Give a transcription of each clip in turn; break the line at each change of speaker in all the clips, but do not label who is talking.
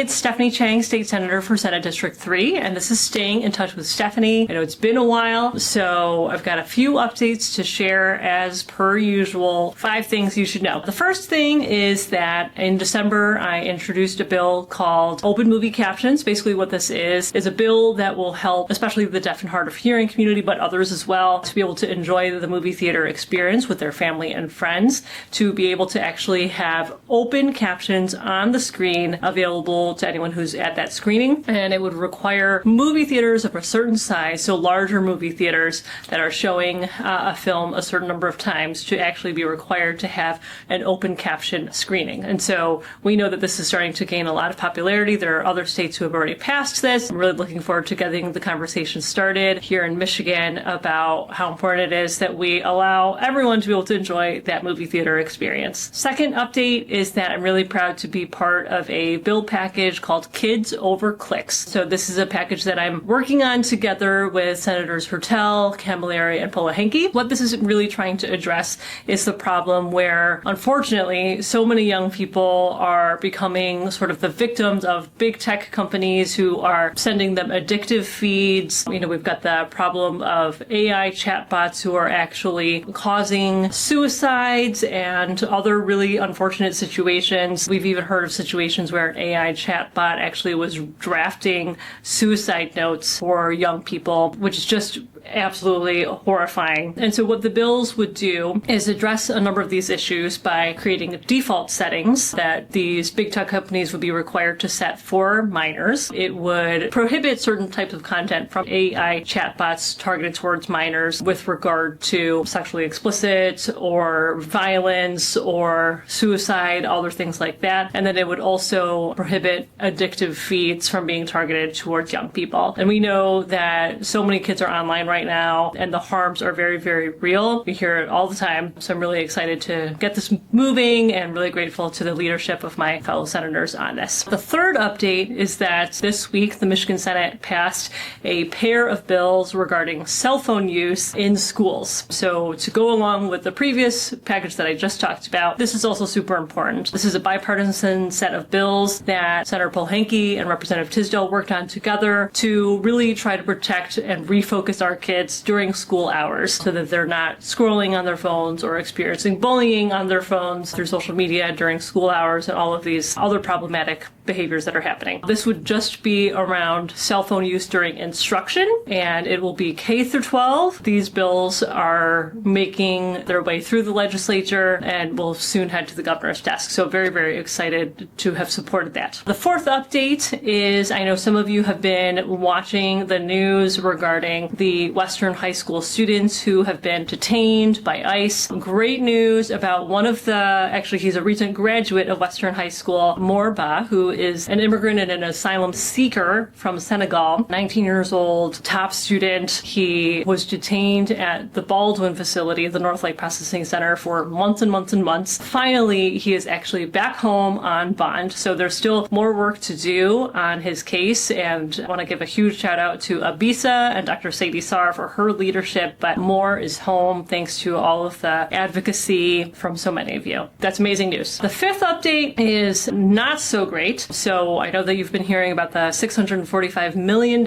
it's Stephanie Chang, State Senator for Senate District 3, and this is Staying in Touch with Stephanie. I know it's been a while, so I've got a few updates to share as per usual. 5 things you should know. The first thing is that in December, I introduced a bill called Open Movie Captions. Basically what this is a bill that will help, especially the deaf and hard of hearing community, but others as well, to be able to enjoy the movie theater experience with their family and friends, to be able to actually have open captions on the screen available to anyone who's at that screening. And it would require movie theaters of a certain size, so larger movie theaters that are showing a film a certain number of times, to actually be required to have an open caption screening. And so we know that this is starting to gain a lot of popularity. There are other states who have already passed this. I'm really looking forward to getting the conversation started here in Michigan about how important it is that we allow everyone to be able to enjoy that movie theater experience. Second update is that I'm really proud to be part of a bill package called Kids Over Clicks. So this is a package that I'm working on together with Senators Hertel, Camilleri, and Polehenke. What this is really trying to address is the problem where, unfortunately, so many young people are becoming sort of the victims of big tech companies who are sending them addictive feeds. We've got the problem of AI chatbots who are actually causing suicides and other really unfortunate situations. We've even heard of situations where an AI chatbot actually was drafting suicide notes for young people, which is just absolutely horrifying. And so what the bills would do is address a number of these issues by creating default settings that these big tech companies would be required to set for minors. It would prohibit certain types of content from AI chatbots targeted towards minors with regard to sexually explicit or violence or suicide, other things like that. And then it would also prohibit addictive feeds from being targeted towards young people. And we know that so many kids are online right now, and the harms are very, very real. We hear it all the time. So I'm really excited to get this moving and really grateful to the leadership of my fellow senators on this. The third update is that this week the Michigan Senate passed a pair of bills regarding cell phone use in schools. So to go along with the previous package that I just talked about, this is also super important. This is a bipartisan set of bills that Senator Polehenke and Representative Tisdale worked on together to really try to protect and refocus our kids during school hours so that they're not scrolling on their phones or experiencing bullying on their phones through social media during school hours and all of these other problematic behaviors that are happening. This would just be around cell phone use during instruction, and it will be K through 12. These bills are making their way through the legislature and will soon head to the governor's desk. So very, very excited to have supported that. The fourth update is, I know some of you have been watching the news regarding the Western High School students who have been detained by ICE. Great news about one of he's a recent graduate of Western High School, Morba, who is an immigrant and an asylum seeker from Senegal, 19 years old, top student. He was detained at the Baldwin facility at the North Lake Processing Center for months and months and months. Finally, he is actually back home on bond. So there's still more work to do on his case, and I want to give a huge shout out to Abisa and Dr. Sadie Sar for her leadership, but more is home thanks to all of the advocacy from so many of you. That's amazing news. The fifth update is not so great. So I know that you've been hearing about the $645 million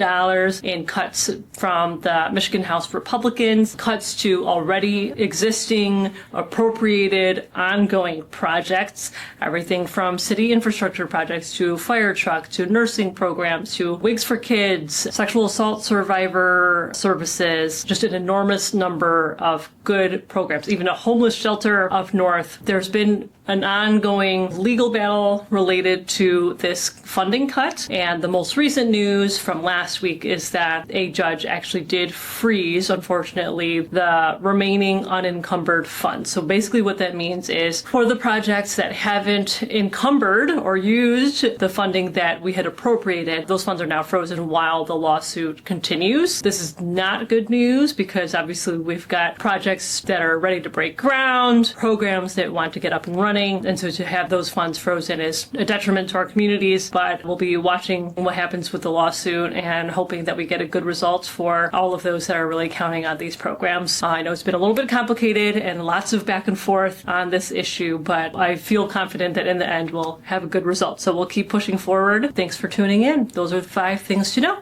in cuts from the Michigan House Republicans, cuts to already existing, appropriated, ongoing projects, everything from city infrastructure projects to fire truck to nursing programs to Wigs for Kids, sexual assault survivor services, just an enormous number of good programs, even a homeless shelter up north. There's been an ongoing legal battle related to this funding cut. And the most recent news from last week is that a judge actually did freeze, unfortunately, the remaining unencumbered funds. So basically what that means is for the projects that haven't encumbered or used the funding that we had appropriated, those funds are now frozen while the lawsuit continues. This is not good news because obviously we've got projects projects that are ready to break ground, programs that want to get up and running. And so to have those funds frozen is a detriment to our communities, but we'll be watching what happens with the lawsuit and hoping that we get a good result for all of those that are really counting on these programs. I know it's been a little bit complicated and lots of back and forth on this issue, but I feel confident that in the end we'll have a good result. So we'll keep pushing forward. Thanks for tuning in. Those are the 5 things to know.